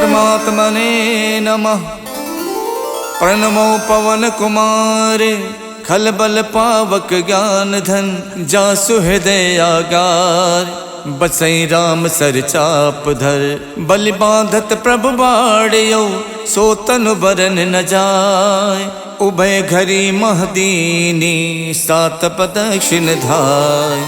परमात्मने नमः। प्रणमो पवन कुमारे खलबल पावक ज्ञान धन जासु हृदय आगार बसई राम सर चाप धर बलि बांधत प्रभु बाड़ियो सो तनु बरन न जाय उभय घरी महदीनी सात प्रदक्षिण धाय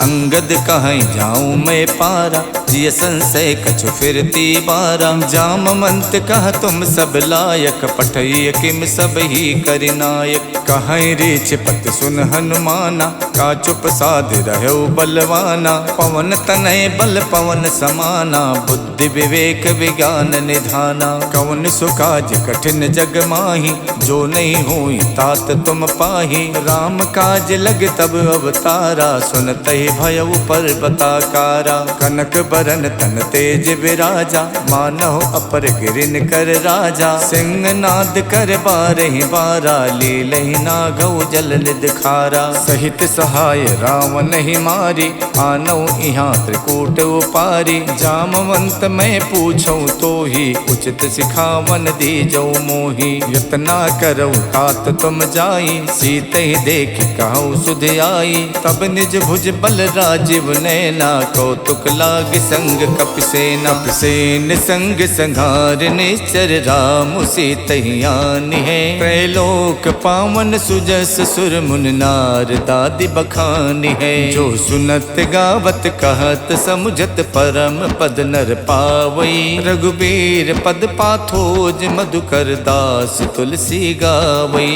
अंगद कहीं जाऊं मैं पारा जिय संशय कछु फिरती बारा जाम मंत कह तुम सब लायक पठय किम सब ही करिनायक कहीं रीछ पत सुन हनुमाना का चुप साध रहो बलवाना पवन तनय बल पवन समाना बुद्धि विवेक विज्ञान निधाना कवन सुकाज कठिन जग माही जो नहीं हुई तात तुम पाही राम काज लग तब अवतारा सुनते भयउ पर्वताकारा कनक बरन तन तेज विराजा मानव अपर गिरिन कर राजा सिंह नाद कर बारहि बारा लीलहि नागौ जल निध खारा सहित सहाय रावण ही मारी आनौ इहाँ त्रिकूट उपारी जामवंत मैं पूछूं तो ही उचित सिखावन दीजौ मोही यतना करौ तात तुम जाई सीत ही देख कहूँ सुध आई तब निज भुज बल राजीव नैना कौतुक लाग संग कपिसेन संग संहार निश्चर राम सीतहियान है त्रैलोक पावन सुजस सुर मुन नार दादि बखानी है जो सुनत गावत कहत समुझत परम पद नर पावई रघुबीर पद पाथोज मधुकर दास तुलसी गावई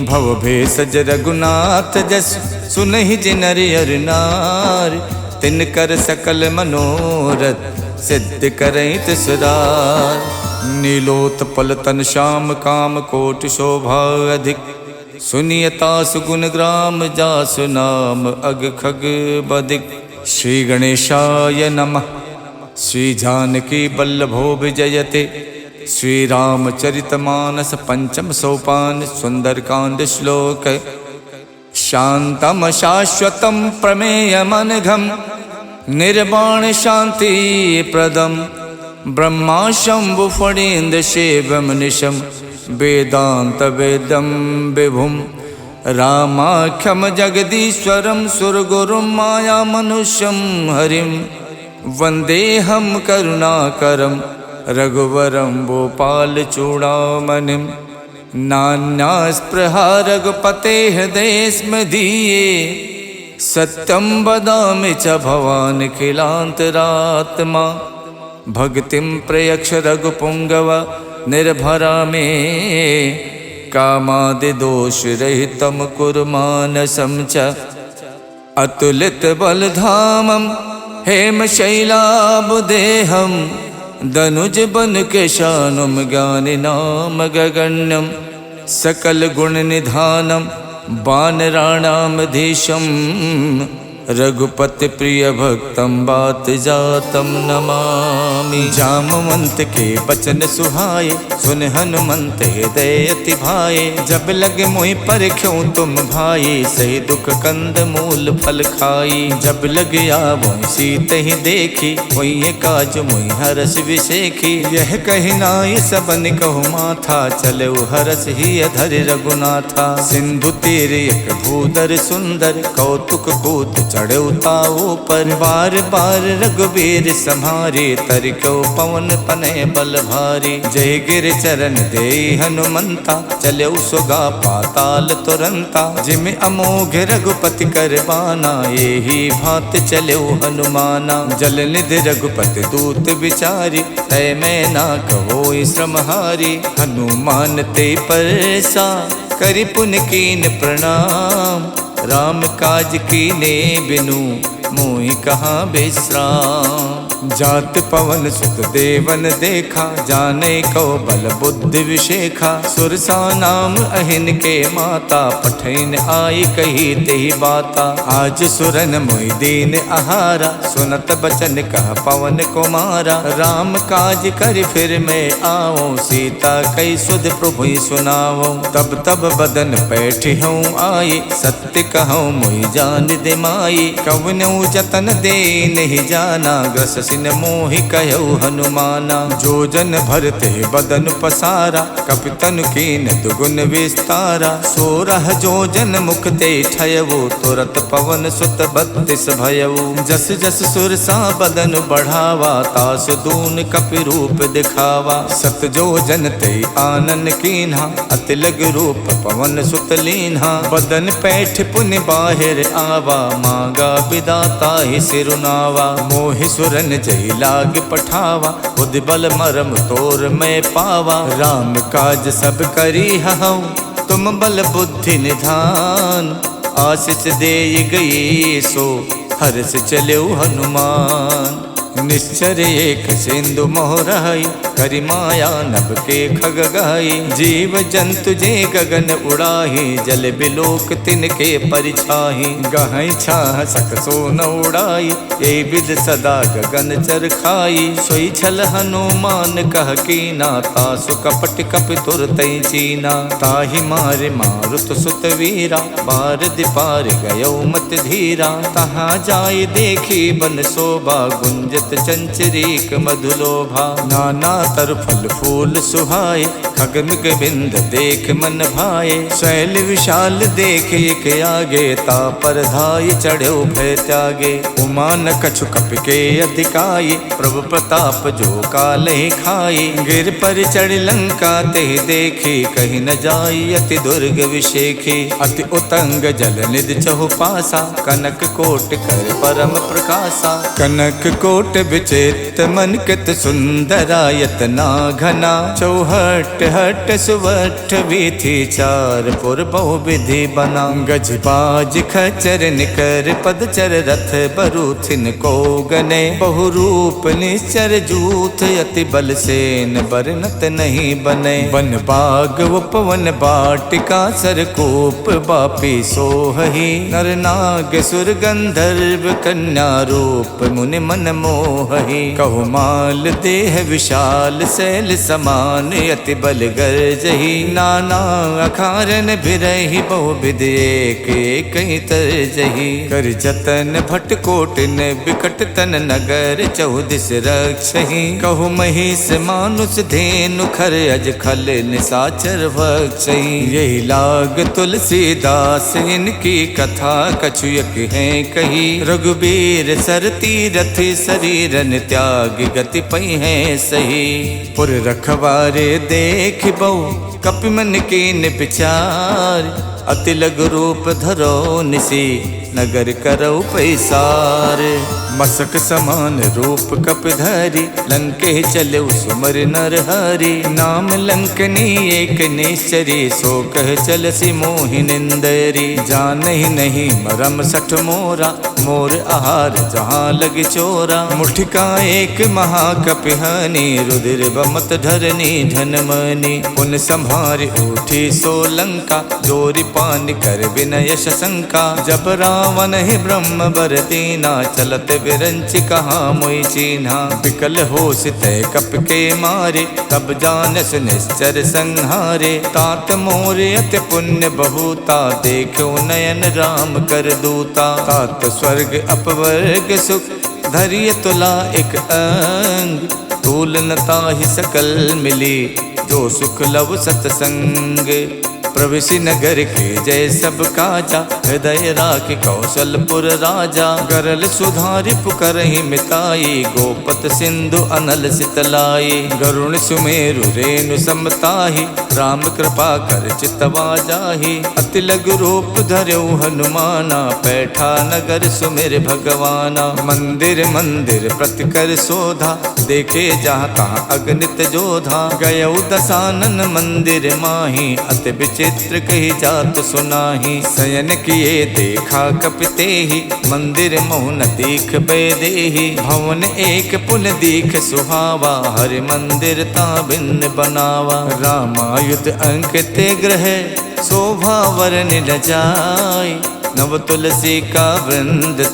भव भेषज रघुनाथ जस सुनहि जिनर अर नार तिन कर सकल मनोरथ सिद्ध करहित सुरार नीलोत्पल तन श्याम काम कोट शोभा अधिक सुनियता सुगुण ग्राम जासु नाम अग खग बदिक श्री गणेशाय नमः। श्री जानकी बल्लभो विजयते श्री रामचरितमानस पंचम सोपान सुंदरकांड श्लोक शांतम शाश्वतम प्रमेयमनघम निर्वाण शांति प्रदम ब्रह्मा शंभु फणीन्द्र शिवम निशम वेदांत वेदम विभुम रामाख्यम जगदीश्वरम सुरगुरुम माया मनुष्यम हरिम वंदेहम करुणाकरम रघुवरम भोपाल चूड़ामणिम नान्या स्पृहा रघुपते हृदय स्मदीये सत्यं वदामि च भवान् खिलान्तरात्मा भक्तिं प्रयक्ष रघुपुंगव निर्भरा मे कामादिदोषरहितं कुरु मानसं च अतुलित बलधामं हेमशैलाबुदेहं दनुज बन केशानुम ज्ञानि नाम गगण्यम सकल गुण निधानम वानराणामधीशम रघुपति प्रिय भक्तम बात जातम नमामि जामवंत के बचन सुहाए सुन हनुमंत हृदय अति भाए जब लगे मोहि पर क्यों तुम भाई सही दुख कंद मूल फल खाई जब लगे आवो सीत ही देखी वही काज मोहि हरस विशेखी यह कही नाय सबन कहु माथा चले हरस ही अधर रघुनाथा सिंधु तीर एक भूधर सुंदर कौतुक कूत चढ़े उताओ पर बार बार रघुबीर सम्हारे तरको पवन पने बल भारी जय गिर चरण दे हनुमंता चले सुगा पाताल तुरंता जिम अमोघ रघुपति करबाना यही भात चले हनुमाना जल निधि रघुपति दूत विचारी तय मैं ना कहो श्रमहारी हनुमान ते परसा करि पुन कीन प्रणाम राम काज कीने बिनु मोहि कहाँ विश्राम जात पवन सुत देवन देखा जाने को बल बुद्धि विशेखा सुरसा नाम अहिन के माता पठैन आई कही तेहि बाता आज सुरन मोहि दीन आहारा सुनत बचन कह पवन कुमारा राम काज कर फिर मैं आओ सीता कई सुध प्रभु सुनाओ तब तब बदन बैठी हूँ आई सत्य कहूँ मोहि जान दे माई कवनौ कहूँ जतन दे नहीं जाना, ग्रस सिन मोहि कहु हनुमाना। जो जन भरते बदन पसारा, कपितन कीन दुगुन विस्तारा। 16 जो जन मुख ते ठयवो, तुरत पवन सुत 32 भयवो। जस जस सुरसा बदन बढ़ावा, तास दून कपि रूप दिखावा। 7 जो जन ते आनन कीन्हा, अति लग रूप पवन सुत लीन्हा। बदन पैठ पुनि बाहिर आवा, मांगा विदाता ही सिरुनावा। मोहि सुरन जय लाग पठावा, बुद्धि बल मरम तोर मैं पावा। राम काज सब करी हऊँ, तुम बल बुद्धि निधान। आशीष दे गई सो, हर्ष चलो हनुमान। निश्चर एक सिंधु मोहराई, करि माया नभ के खग गाई। जीव जंतु जे गगन उड़ाही, जल बिलोक तिनके परिछाही। गहई छाह सक सो न उड़ाई, ये विद सदा गगन चर खाई। सोई छल हनुमान कह कीना, तासु कपट कपि तुरतई चीना। ताहि मारे मारुत सुत वीरा, बार दिपार गयो मत धीरा। तहाँ जाय देखी बन शोभा, गुंजत चंचरीक मधुलोभा। नाना तर फल फूल सुहाए, खगमिग बिंद देख मन भाए। शैल विशाल देख एक आगे, तापर धाय चढ़ो भय त्यागे। उमा न कछु कपि के अधिकाई, प्रभु प्रताप जो काले खाई। गिर पर चढ़ लंका ते देखी, कहीं न जाई अति दुर्ग विशेखी। अति उतंग जल निधि चहुपासा, कनक कोट कर परम प्रकाशा। कनक कोट विचित्र मन कित सुंदरायत ना घना। चौहट हट सुवट वीथी, चार पुर बहु विधि बना। गज बाज खचर निकर पदचर, रथ बरूथिन को गने। बहु रूप निश्चर जूथ, अति बल सेन बरनत नहीं बने। वन बाग उपवन बाटिका, सरकूप बापी सोहही। नर नाग सुर गंधर्व कन्या, रूप मुनि मन मोहही। कहु माल देह विशाल, शैल समान अति बल गर्जही। नाना अखारन बिरही, बहु विध एक एक तरजही। कर जतन भट कोटिन बिकट तन, नगर 14 रक्षही। कहु महिष मानुष धेनु, खर अज खल निसाचर भक्षही। यही लाग तुलसीदास, इनकी कथा कछुयक है कही। रघुबीर सर तीरथ, शरीरन त्याग गति पई है सही। पुर रखवारे देख बहु, कपि मन कीन विचार। अति लघु रूप धरो निसी, नगर करौ पैसार। मसक समान रूप कपिधरि, लंके चलो सुमर नर हरि। नाम लंकनी एक निश्चरी, सो कह चलसी मोहि निंदरी। जानहि नहीं मरम सठ मोरा, मोर आहार जहाँ लग चोरा। मुठिका एक महाकपिहानी, रुधिर बमत धरनी धनमनी। पुन संभार उठी सो लंका, जोरि पान कर विनय शंका। जब रावण ही ब्रह्म बर दीना, चलत विरंच कहाँ मोई चीन्हा। विकल होश तय कप के मारे, तब जानस निश्चर संहारे। तात मोर अति पुण्य बहुता, देखो नयन राम कर दूता। तात स्वर्ग अपवर्ग सुख, धैर्य तुला एक अंग। तूलनता ही सकल मिली, जो सुख लव सतसंग। प्रवेशी नगर के जय सब काजा, हृदय राख कौशलपुर राजा। गरल सुधारि पुकरहि मिताई, गोपत सिंधु अनल सितलाई। गरुण सुमेरु रेणु समताहि, राम कृपा कर चितवा जाहि। अति लघु रूप धरौ हनुमाना, पैठा नगर सुमिर भगवाना। मंदिर मंदिर प्रति कर शोधा, देखे जहाँ तहाँ अगणित जोधा। गयौ दसानन मंदिर माही, अति चित्र कही जात सुनाही। शयन किए देखा कपिते ही, मंदिर मोहन दीख बेदेही। भवन एक पुल दीख सुहावा, हरि मंदिर ता भिन्न बनावा। रामायुध अंकित ग्रह, शोभा वरन लजाय। नव तुलसी का वृंद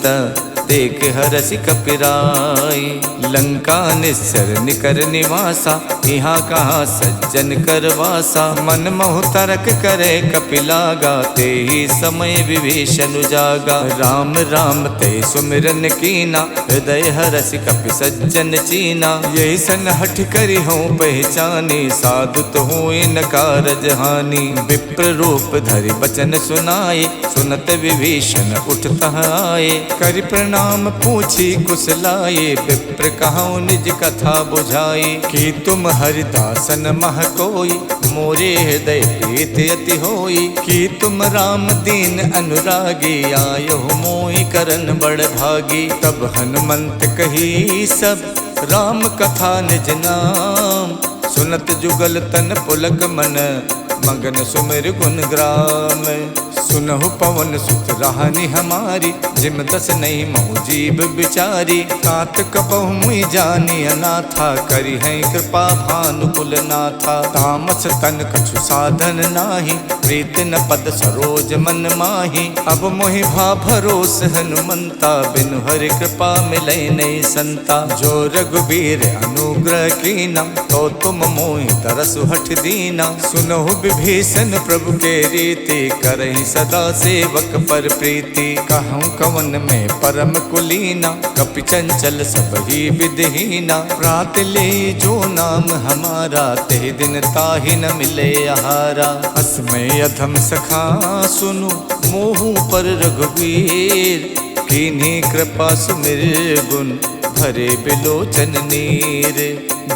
देख हरसि कपिराई। लंका निस्सर निकर निवासा, यहाँ कहाँ सज्जन करवासा। मन मोह तरक करे कपिलागा, ते ही समय विभीषण जागा। राम राम ते सुमिरन कीना, हृदय हरस कपि सज्जन चीना। यही सन हठ करी हूँ पहचानी, साधु तो हूँ इन कारज हानि। विप्र रूप धरि बचन सुनाए, सुनत विभीषण उठता आए। करि प्रणाम पूछी कुशलाए, विप्र कहूँ निज कथा बुझाई। कि तुम हरिदासन मह कोई, मोरे हृदय प्रीत अति होई। कि तुम राम दीन अनुरागी, आयो मोहि करन बड़ भागी। तब हनुमंत कही सब, राम कथा निज नाम। सुनत जुगल तन पुलक मन, मगन सुमिर गुण ग्राम। सुनहु पवन सुत राहनि हमारी, जिम दस नहीं महु जीव बिचारी। तात कपहु मुई जानी अनाथा, करी है कृपा भानुकुल नाथा। तामस तन कछु साधन नाही, प्रीत न पद सरोज मन माही। अब मोहि भा भरोस हनुमंता, बिनु हरि कृपा मिलै नहीं संता। जो रघुबीर अनुग्रह कीना, तो तुम मोहि तरसु हठ दीना। सुनहु विभीषण प्रभु के रीति, करहि सदा सेवक पर प्रीति। कहूँ कवन में परम कुलीना, कपि चंचल सब ही विधहीना। प्रात ले जो नाम हमारा, ते दिन ताहि न मिले आहारा। असमय अधम सखा सुनु, मोहु पर रघुवीर। कीन्ही कृपा सुमिर गुण, भरे बिलोचन नीर।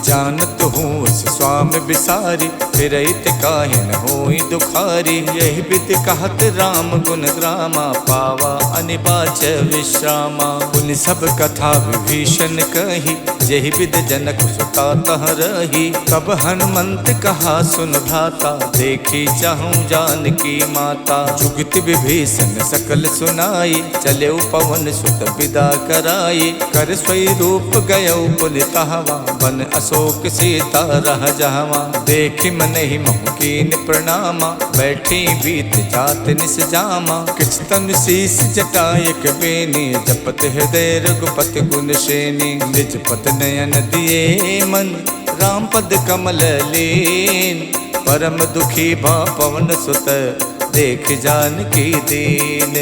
जानत हूँ उस स्वामी बिसारी, फिरैत काहे न होई दुखारी। यही विद कहत राम गुण ग्रामा, पावा अनिबाच विश्रामा। पुनि सब कथा विभीषण कही, यही विद जनक सुता तह रही। तब हनुमंत कहा सुन भ्राता, देखी चाहूँ जानकी माता। जुगत विभीषण सकल सुनाई, चले पवन सुत विदा कराई। कर स्वरूप गयो पुनितहवा, बन अशोक सीता रह जहवा। देखी मन ही मोह कीन प्रणामा, बैठी बीत जात निस जामा। किछ तन शीस जटायक बेनी, जपत हृदय रघुपति गुण श्रेणी। निज पत नयन दिए मन, राम पद कमल लीन। परम दुखी भा पवन सुत, देख जानकी दीन।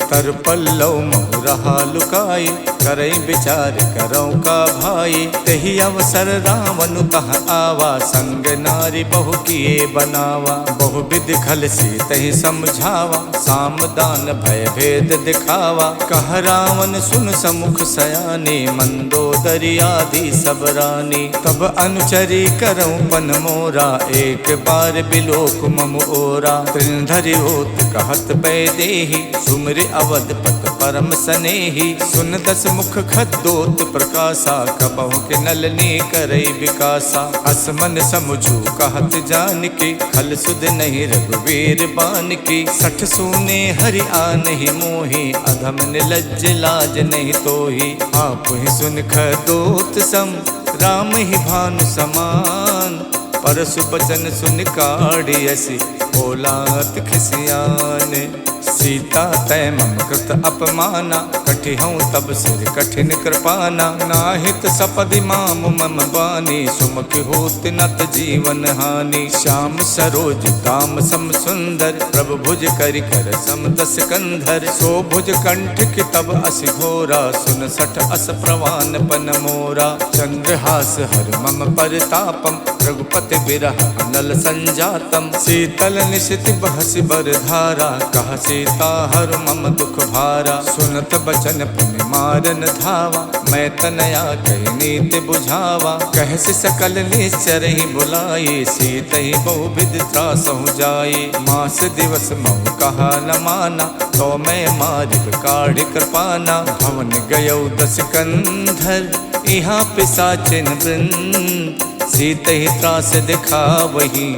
तर पल्लव मोह रहा लुकाई, करई विचार करौ का भाई। तही अवसर रावण तह आवा, संग नारी बहु किए बनावा। बहु विधि खल सी तही समझावा, साम दान भय भेद दिखावा। कह रावण सुन समुख सयानी, मंदोदरी आदि सब रानी। तब अनुचरी करौ पन मोरा, एक बार बिलोक मम ओरा। त्रिधरि होत कहत बैदेही, सुमिर अवधपत परम सनेही। सुन दस मुख खद्दोत प्रकाशा, कबहु के नलनी करई विकासा। असमन समुझू कहत जानकी, खल सुध नहीं रघुवीर बानकी। सठ सूने हरि आनहि मोहि, अधम निलज्ज लाज नहीं तोहि। आप ही सुन खद्दोत सम, राम ही भानु समान। परसु बचन सुन काढ़ियसि, बोलात खिसियान। सीता तय मम कृत अपमाना, कठिहूँ तब सिर कठिन कृपाना। नाहित सपदि माम मम बानी, सुमुख होत नत जीवन हानि। श्याम सरोज दाम सम सुंदर, प्रभु भुज करि कर सम दस कंधर। सो भुज कंठ की तब अस घोरा, सुन सठ अस प्रवान पन मोरा। चंद्रहास हर मम परितापम, रघुपति बिरह अनल संजातम। शीतल निशित बहसि बर धारा, कह सीता हर मम दुख भारा। सुनत बचन पुनि मारन धावा, मैं तनया कही नीति बुझावा। कहसि सकल निश्चर ही बुलाई, सीत ही बहु विधि त्रासहु जाई। मास दिवस महु कहा न माना, तो मैं मारिब काढ़ कृपाना। भवन गयौ दस कंधर, यहाँ पिशाचिन वृंद। सीत ही त्रास दिखावही,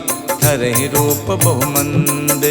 धरहि रूप बहुमंद।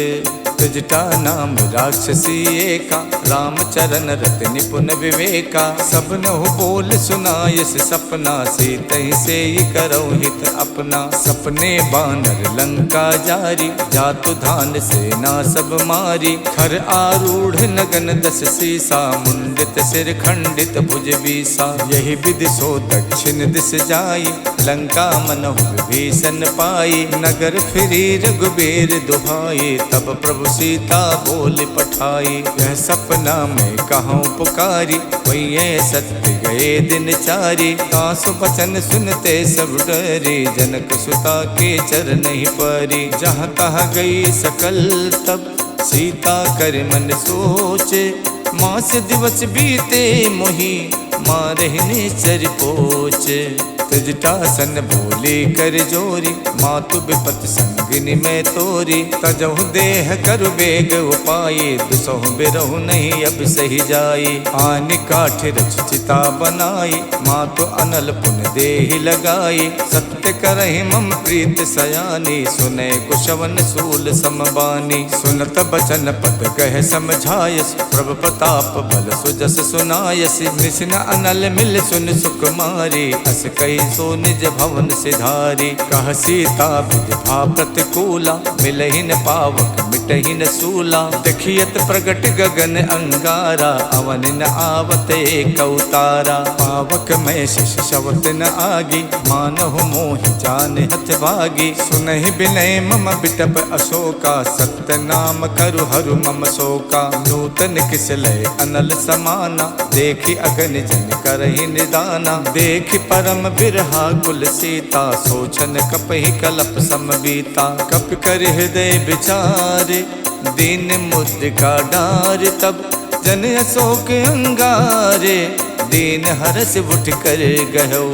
तुजटा नाम राक्षसी एका, रामचरण रति निपुण विवेका। सबनहु बोल सुनायस सपना, सीतहि सेई करौ हित अपना। सपने बानर लंका जारी, जातु धान सेना सब मारी। खर आरूढ़ नगन दस सीसा, मुंडित सिर खंडित भुज बीसा। यही विधि सो दक्षिण दिस जाई, लंका मनहु विभीषण पाई, नगर फिरी रघुबीर दुहाई, तब प्रभु सीता बोल पठाई। यह सपना में कहूँ पुकारी, वही सत्य गए दिन चारी। तासु बचन सुनते सब डरे, जनक सुता के चरण ही परी। जहाँ तहाँ गई सकल तब सीता कर मन सोचे, मास दिवस बीते मोही मारहिने चर पोचे। तजटासन बोली कर जोरी, मातु विपत संगिनी में तोरी। तजहु देह कर बेग उपाई, दुसहु बिरहु नहीं अब सही जाई। आन काठ रच चिता बनाई, मातु अनल पुन देहि लगाई। सत्य करहि मम प्रीत सयानी, सुने कुशवन सूल समबानी। सुनत बचन पद कह समझायस, प्रभु प्रताप बल सुजस सुनायस। निसिन अनल मिल सुन सुकुमारी, अस कही सो निज भवन सिधारी। कह सीता विधवा प्रतिकूला, मिलहि न पावक मिटहि न सूला। देखियत प्रगट गगन अंगारा, अवन न आवत एक अवतारा। पावक में शिष शवत न आगी, मानहु मोहि जान हथ भागी। सुनहि बिनय मम बिटप अशोका, सत्य नाम करु हरु मम शोका। नूतन किस लय अनल समाना, देखि अगन जन करहि निदाना। देखि परम बिरहा कुल सीता, सोचन कपहि कलप समबीता। कप कर हृदय विचारे, दीन मुद्रिका डार। तब जन अशोक अंगारे, दीन हरस उठ कर गयो।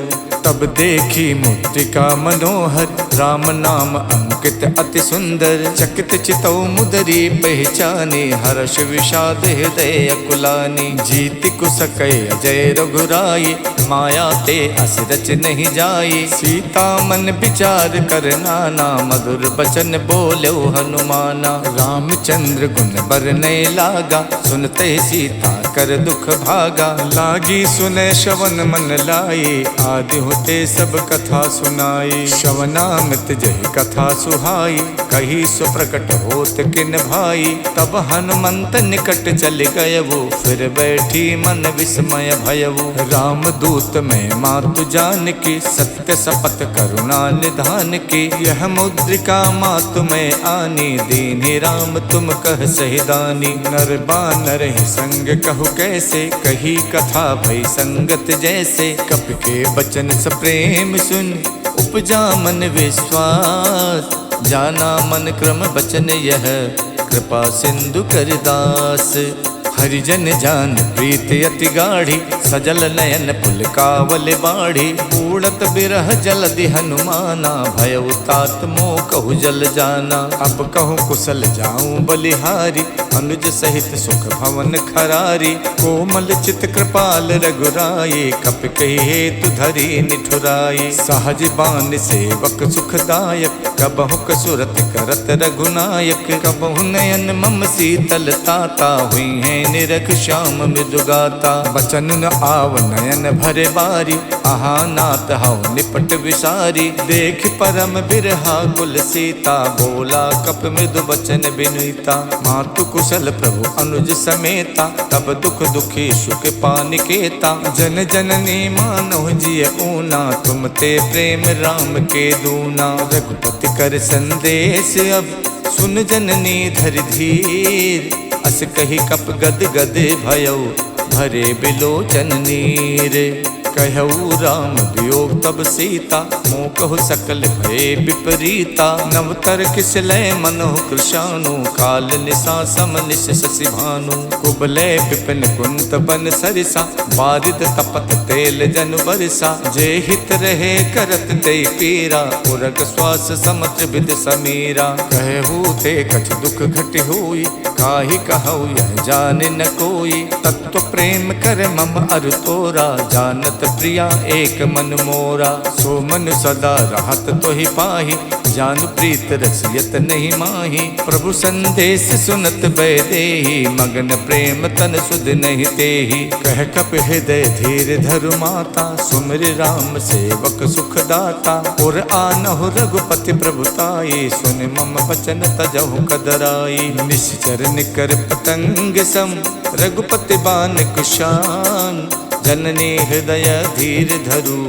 तब देखी मुद्रिका मनोहर, राम नाम अंकित अति सुंदर। चकित चितौ मुदरी पहचानी, हर्ष विषाद हृदय अकुलानी। जीत कुसकै अजय रघुराई, माया ते अस रच नहीं जाई। सीता मन विचार कर नाना, मधुर बचन बोलो हनुमाना। रामचंद्र गुण बरनै लागा, सुनते सीता कर दुख भागा। लागी सुने श्रवण मन लाई, आदि होते सब कथा सुनाई। श्रवणामृत जहि कथा सुहाई, कही सो प्रकट होत किन भाई। तब हनुमंत निकट चल गयवु, फिर बैठी मन विस्मय भयवु। राम दूत में मातु जान की, सत्य शपथ करुणा निधान की। यह मुद्रिका मातु में आनी, दीन्हि राम तुम कह सहिदानी। नर बानर ही संग कहु कैसे, कही कथा भई संगत जैसे। कप के बचन स प्रेम सुन, उपजा मन विश्वास। जाना मन क्रम बचन यह, कृपा सिंधु कर दास। हरिजन जान प्रीत अति गाढ़ी, सजल नयन पुलकावल बाढ़ी। उड़त बिरह जलधि हनुमाना, भयउ तात मोह कहु जल जाना। अब कहूँ कुशल जाऊं बलिहारी, अनुज सहित सुख भवन खरारी। कोमल चित कृपाल रघुराई, कप कही हेतु धरी निठुराई। सहज बान सेवक सुखदायक, कबहु कसुरत करत रघुनायक। कबहु नयन मम शीतल ताता, हुई है निरख श्याम मृदुगाता। बचन न आव नयन भरे बारी, आहा नाथ हऊ निपट विसारी। देख परम बिरहा कुल सीता, बोला कप मृदु बचन बिनुता। मातु कुशल प्रभु अनुज समेता, तब दुख दुखी सुख पानिकेता। जन जननी मानो जिय ऊना, तुम ते प्रेम राम के दूना। रघुपति कर संदेश अब, सुन जननी धर धीर। अस कही कप गद गद भयउ, भरे बिलोचन नीर। कहऊ राम वियोग तब सीता, मोह कहु सकल भय विपरीता। नवतर किस लय मनोह कृशानु, काल निशा सम निश शशि भानु। कुबलय विपिन कुंत बन सरिसा, बारिद तपत तेल जनु बरसा। जे हित रहे करत ते पीरा, उरग श्वास समत्र विद समीरा। कहू ते कछ दुख घट हुई, काहि कहऊ यह जाने न कोई। तत्व प्रेम कर मम अरु तोरा, जानत प्रिया एक मन मोरा। सो मन सदा रहत तो ही पाही, जानु प्रीत रसियत नहीं माही। प्रभु संदेश सुनत बैदेही, मगन प्रेम तन सुध नहीं तेही। कह कप हृदय धीर धरु माता, सुमिर राम सेवक सुखदाता। और आनहु रघुपति प्रभुताई, सुन मम वचन तजहु कदराई। निश्चर निकर पतंग सम, रघुपति बान कुशान। जननी हृदय धीर धरु,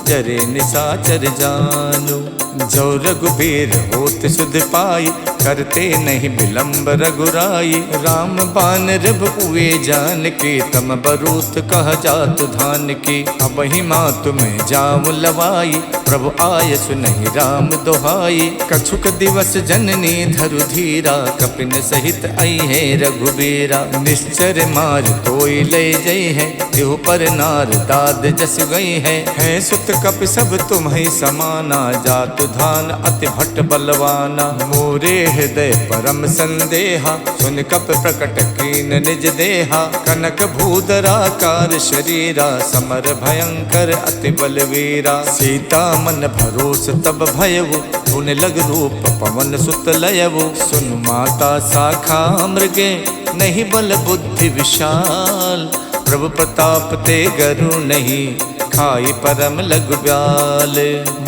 जरे निशाचर जानु। जो रघुबीर होत सुध पाई, करते नहीं विलंब रघुराई। राम बान रब हुए जान की, तम बरूत कह जात धान की। अब ही माँ तुम्हें जाम लवाई, प्रभु आय सुनहि राम दोहाई। कछुक दिवस जननी धरु धीरा, कपिन सहित आई है रघुबीरा। निश्चर मार कोई ले जई है, देहु पर नार दाद जस गई है सुत कप सब तुम्हें समाना। जात धान अति भट्ट बलवाना, मोरे हृदय परम संदेहा। सुन कप प्रकट कीन निज देहा, कनक भूधराकार शरीरा। समर भयंकर अति बलवीरा, सीता मन भरोस तब भयउ। धुन लग रूप पवन सुत लयउ, सुन माता शाखा मृगे। नहीं बल बुद्धि विशाल, प्रभु प्रताप ते गरु नहीं। खाई परम लघु ब्याल,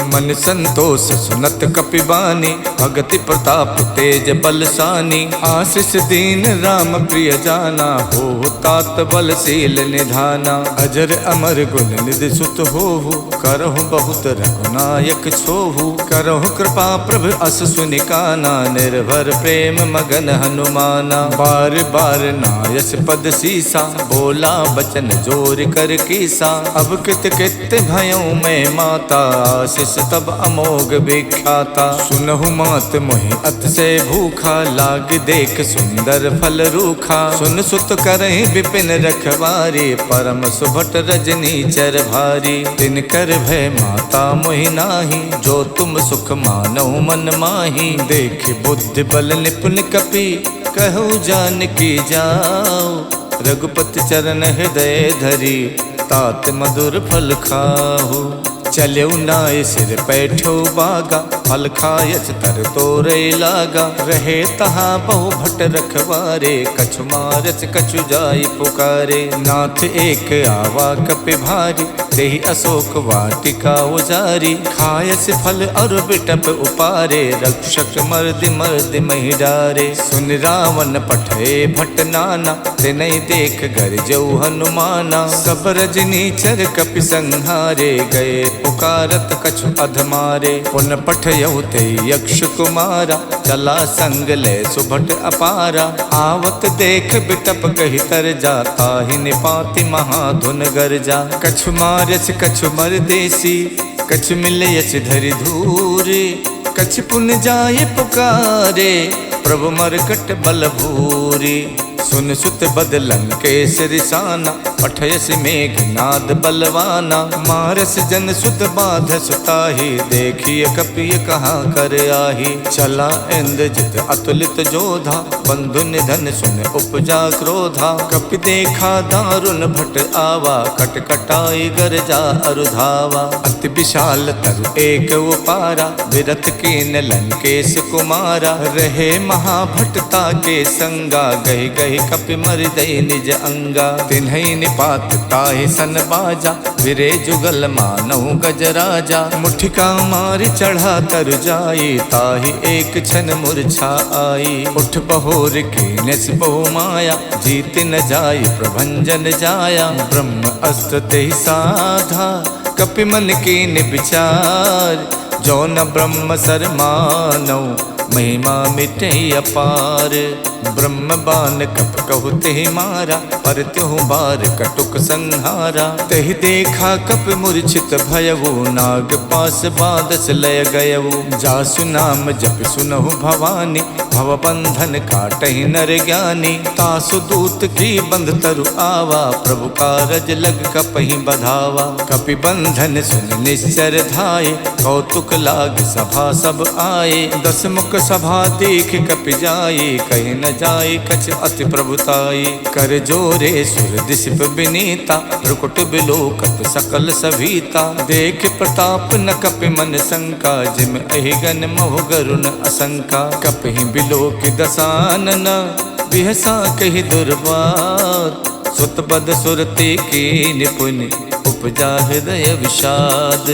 मन संतोष सुनत कपिबानी। भगति प्रताप तेज बलसानी, आशीष दीन राम प्रिय जाना। हो तात बलशील निधाना, अजर अमर गुण निधि सुत होहु। करहु बहुत रघुनायक छोहु, करहु कृपा प्रभु अस सुनिकाना। निर्भर प्रेम मगन हनुमाना, बार बार नायस पद सीसा। बोला बचन जोर कर कीसा, अब कित कित भयों में माता। आशीष तब अमोघ विख्याता, सुनहु मात मोहि अत से भूखा। लाग देख सुंदर फल रूखा, सुन सुत करहि विपिन रखवारी। परम सुभट रजनी चर भारी, तिन कर भय माता मोहि नाही। जो तुम सुख मानौ मन माही, देख बुद्धि बल निपुण कपि। कहु जानकी जाओ, रघुपति चरण हृदय धरी। तात मधुर फल खाहु, चलऊ नाय सिर पैठो बागा। फल खायच तर तोरे लागा, रहे तहाँ बहु भट रखवारे। कछु मारच कछु जाई पुकारे, नाथ एक आवा कपि भारी। देहि अशोक वाटिका उजारी, खायस फल और बिटप उपारे। रक्षक मर्दि मर्दि महि डारे, सुन रावण पठे भट नाना। तिनहि देख गरजऊ हनुमाना, सब रजनी चर कपि संहारे। गए पुकारत कछु अधमारे, पुन पठयहु ते यक्ष कुमारा। चला संग ले सुभट अपारा, आवत देख बिटप कहि तर जाता। ही निपाति महाधुन गरजा, कछु मारस कछु मरदेसी। कछु मिलयस धरि धूरे, कछु पुन जाय पुकारे। प्रभु मरकट बल भूरी, सुन सुत बदलन के सिरसाना। पठयस मेघनाद बलवाना, मारस जन सुत बाध सुताही। देखिय कपिय कहाँ कर आही, चला इंद्रजित अतुलित जोधा। बंधु निधन सुन उपजा क्रोधा, कपि देखा दारुण भट आवा। कटकटाई गरजा अरुधावा, अति विशाल तरु एक उपारा। विरत कीन लंकेश कुमारा, रहे महाभटता के संगा। गहि गहि कपि मर्दई निज अंगा, तिन्हई निपात ताहि सन बाजा। विरे जुगल मानहु गजराजा, मुठिका मारि चढ़ा तर जाई। ताहि एक क्षण मूर्छा आई, उठ बहोर कीनेस बहु माया। जीत न जाय प्रभंजन जाया, ब्रह्म अस्त्र तेहि साधा। कपि मन कीन विचार, जो न ब्रह्म सर मानौ। महिमा मिटे अपार, ब्रह्म बान कप कहु तेहि मारा। पर त्यों बार कटुक संहारा, तेहि देखा कप मूर्छित भयउ। नाग पास बादस लय गयउ, जासु नाम जप सुनहु भवानी। भव बंधन काटहि नर ज्ञानी, तासु दूत की बंध तरु आवा। प्रभु कारज लग कपहि बधावा, कपि बंधन सुन निश्चर धाये। कौतुक लाग सभा सब आए, दस मुख सभा देख कपि जाए। कहीं न जाए कछ अति प्रभुताई, कर जोरे सुर दिशप विनीता। भ्रुकुट बिलोकत सकल सभीता, देख प्रताप न कपि मन शंका। जिम अहिगन मोह गरुण असंका, कपि बिलोक दसानन। बिहसा कहि दुर्वार, सुत बद सुरति की निपुण। उपजा हृदय विषाद,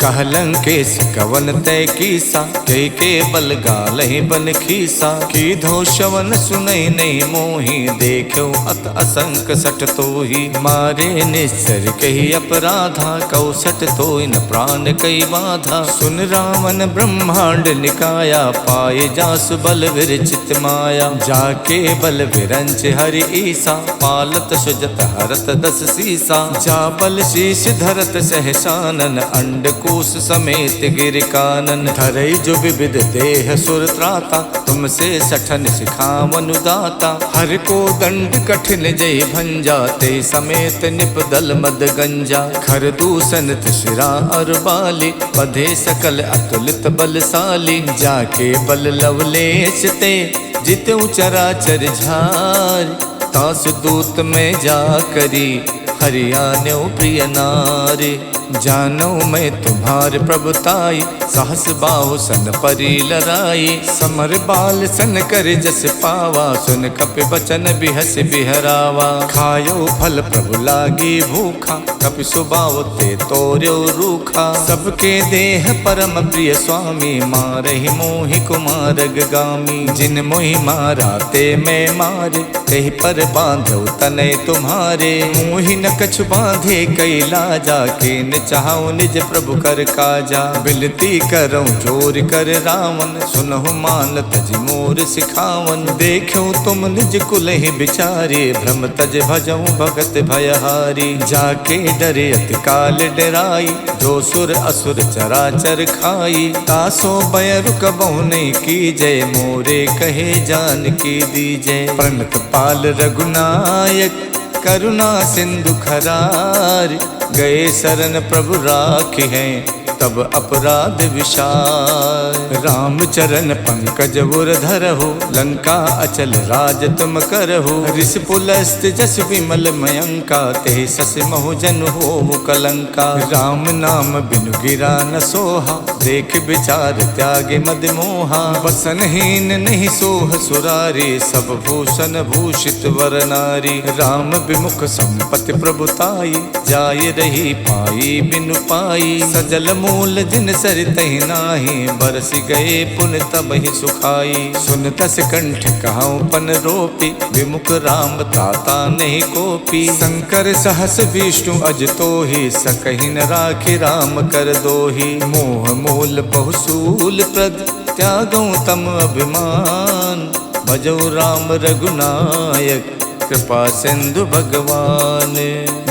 कहलंकेश कवन तय कीसा, के बल गालहि बन खीसा। कीधो शवन सुनई नहीं मोही, देखो अत असंक सट तोही। मारे निश्चर कही अपराधा, कौसट तोय न प्राण कई बाधा। सुन रावण ब्रह्मांड निकाया, पाए जासु बल विरचित माया। जाके बल विरंच हरि ईसा, पालत सुजत हरत दस सीसा। जा बल शीश धरत सहसानन, अंडकोश समेत गिर कानन। धरई जो विविध देह सुर त्राता, तुमसे सठन सिखावन दाता। हर को दंड कठिन जय भंजा, ते समेत निपदल मद गंजा। खर दूषण शिरा और बाली, बधे सकल अतुलित बलशाली। जाके बल लवलेश ते, जितु चराचर झार। तासु दूत में जा करी, हरियाण्यो प्रिय नारी। जानो मैं तुम्हारे प्रभुताई, सहस बाहु सन परी लराई। समर बाल सन कर जस पावा, सुन कपि बचन बिहस बिहरावा। खायो फल प्रभु लागी भूखा, कपि सुबाव ते तोर्यो रूखा। सबके देह परम प्रिय स्वामी, मारहि मोहि कुमारग गामी। जिन मोहि मारा ते मैं मारे, तेहि पर बांधो तनय तुम्हारे। मोहि न कछु बांधे कई लाजा, के चाहूं निज प्रभु कर काजा। बिनती करऊं जोर कर रावण, सुनहु मान तज मोर सिखावन। देखूं तुम निज कुल ही बिचारे, भ्रम तज भजऊं भगत भयहारी। जाके डरे अति काल डराई, जो सुर असुर चराचर खाई। तासो बयरु कबहु नहीं कीजय, मोरे कहे जान की दीजय। प्रणत पाल रघुनायक, करुणा सिंधु खरार। गए शरण प्रभु राखी हैं, तब अपराध विशाल। राम चरण पंकज उर धरहु, लंका अचल राज तुम करहु। ऋषि पुलस्त जस विमल मयंका, ते सस महु जन हो कलंका। राम नाम बिनु गिरा न सोहा, देख विचार त्यागे मद मोहा। बसनहीन नहीं सोह सुरारी, सब भूषण भूषित वर नारी। राम विमुख संपत्ति प्रभुताई, जाय रही पाई बिनु पाई। सजल मूल जिन सरितहि नाही, बरस गए पुन तब ही सुखाई। सुन तस कंठ कहाऊं पन रोपी, विमुख राम ताता नहीं कोपी। शंकर सहस विष्णु अज तोहि, सकहि न राखि राम कर दोहि। मोह मूल बहुसूल प्रद, त्यागऊं तम अभिमान। भजौ राम रघुनायक, कृपा सिंधु भगवान।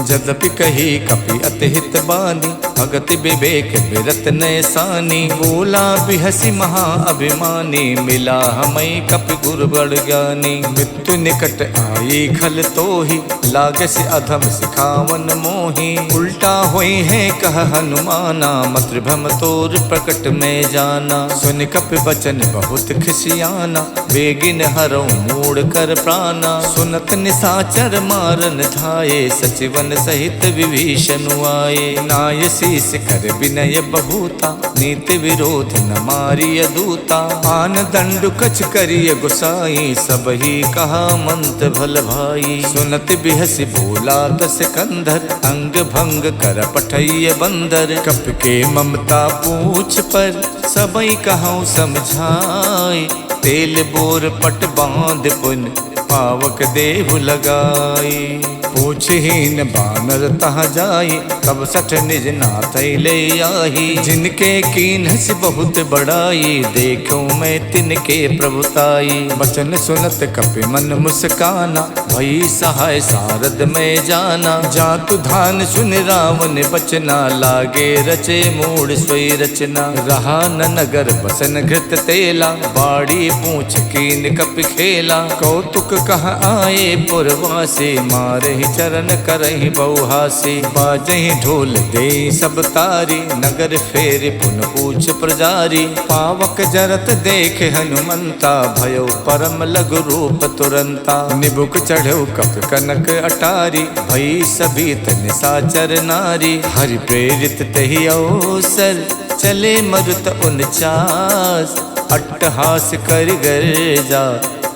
जदपि कही कपि अति हित बानी, भगत विवेक बिरत नैसानी। बोला बिहसी महा अभिमानी, मिला हमें कपि गुरु बड़ ज्ञानी। मृत्यु निकट आई खल तोहि, लागस अधम सिखावन मोहि। उल्टा होई है कह हनुमाना, मातृभ्रम तोर प्रकट में जाना। सुन कपि बचन बहुत खिसियाना, बेगिन हरऊं मूड कर प्राणा। सुनत निसाचर मारन धाये, सचिवन सहित विभीषण आए। नाय शीस कर विनय बहुता, नीति विरोध न मारिय दूता। आन दंडु कछ करिय गुसाई, सब ही कहा मंत भल भाई। सुनत बिहसी बोला दस कंधर, अंग भंग कर पठैय बंदर। कप के ममता पूछ पर, सबई कहूँ समझाई। तेल बोर पट बांध पुन, पावक देहु लगाई। पूछहीन बानर तहाँ जाई, तब सठ निज नाथ ले आई। जिनके कीन्हस बहुत बड़ाई, देखूं मैं तिनके प्रभुताई। बचन सुनत कपि मन मुस्काना, भई सहाय सारद में जाना। जातु धान सुन रावण बचना, लागे रचे मूड सोई रचना। रहा न नगर बसन घृत तेला, बाड़ी पूछ कीन कपि खेला। कौतुक कह आए पुरवासी, मारे चरण करहि बहुहासी। बाजहि ढोल दे सब तारी, नगर फेर पुन पूछ प्रजारी। पावक जरत देख हनुमंता, भयो परम लघु रूप तुरंता। निबुक चढ़ो कप कनक अटारी, भई सभीत निसाचर नारी। हरि प्रेरित तहि अवसर, चले मरुत 49 अट्टहास कर गर्जा।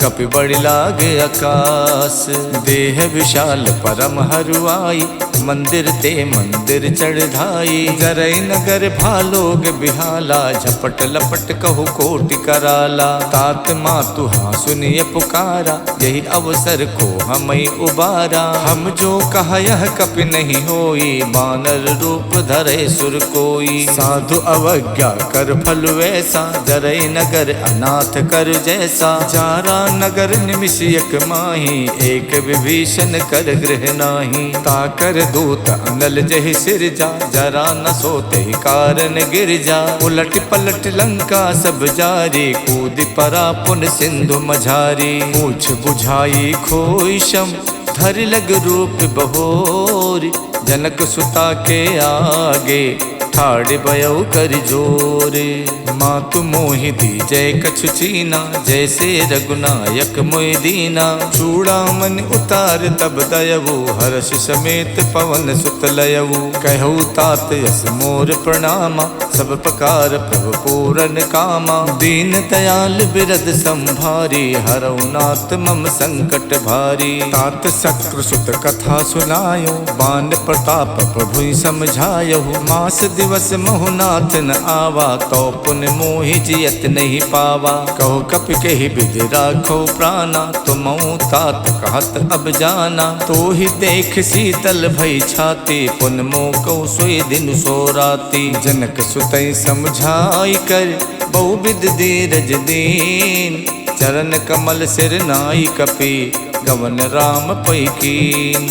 कपि बड़ि लागे आकाश। देह विशाल परम हरुआई, मंदिर ते मंदिर चढ़ाई। जरई नगर भालोग बिहाला, झपट लपट कहु कोटि कराला। तात मातु हाँ सुनिए पुकारा, यही अवसर को हमें उबारा। हम जो कहा यह कपि नहीं होई, बानर रूप धरे सुर कोई। साधु अवज्ञा कर फल वैसा, जरई नगर अनाथ कर जैसा। जारा नगर निमिष एक माही, एक विभीषण कर गृह नाही। ताकर दूत अनल जहि सिरजा, जरा न सोते ही कारण गिर जा। उलट पलट लंका सब जारी, कूद परा पुन सिंधु मझारी। पूछ बुझाई खोई शम, धर लग रूप बहोरी। जनक सुता के आगे, ठाड़ बयऊ कर जोरे। मातु मोहि दी जय कछु चीना, जैसे रघुनायक मोहि दीना। चूड़ामन उतार तब दयवु, हर्ष समेत पवन सुत लयवु। कहु तात यस मोर प्रणामा, सब प्रकार प्रभु पूरन कामा। दीन दयाल बिरद संभारी, हरऊ नाथ मम संकट भारी। तात शक्र सुत कथा सुनायो, बान प्रताप प्रभु समझायो। मास दिवस मोहनाथ न आवा, तो पुन मोहि जियत नहीं पावा। कहो कपि कहि विधि राखो प्राणा, तुमऊ तात कहत अब जाना। तो ही देख शीतल भई छाती, पुन मोह कहु सोई दिन सो राती। जनक सुतई समझाई कर, बहु विध धीरज दीन। चरण कमल सिर नाई कपि, गवन राम पै कीन।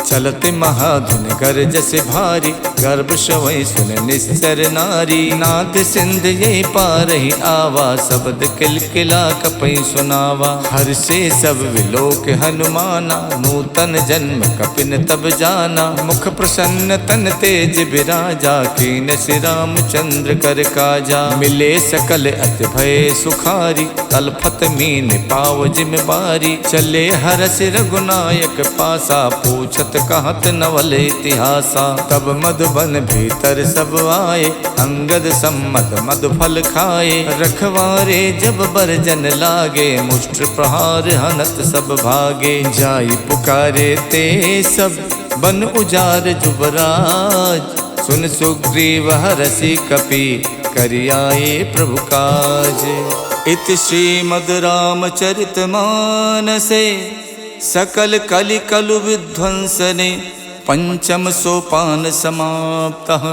चलते महाधुन कर जसे भारी, गर्भ शवै सुन निश्चर नारी। नाद सिंध ये पारहि आवा, शब्द किलकिला कपै सुनावा। हर से सब विलोक हनुमाना, नूतन जन्म कपिन तब जाना। मुख प्रसन्न तन तेज बिराजा, कीन श्री रामचंद्र कर काजा। मिले सकल अति भय सुखारी, तलफत मीन पाव जिम बारी। चले हरस रघुनायक पासा, पूछत कहत नवल इतिहासा। तब मधुबन भीतर सब आए, अंगद सम्मत मधु फल खाए। रखवारे जब बरजन लागे, मुष्ट प्रहार हनत सब भागे। जाई पुकारे ते सब, बन उजार जुबराज। सुन सुग्रीव हरषि कपि, करियाए प्रभु काज। इति श्रीमद् रामचरित मानसे, सकल कलि कलु विध्वंसने। पंचम सोपान समाप्तः।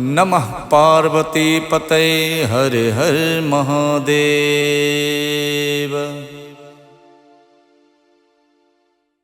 नमः पार्वती पतये, हर हर महादेव।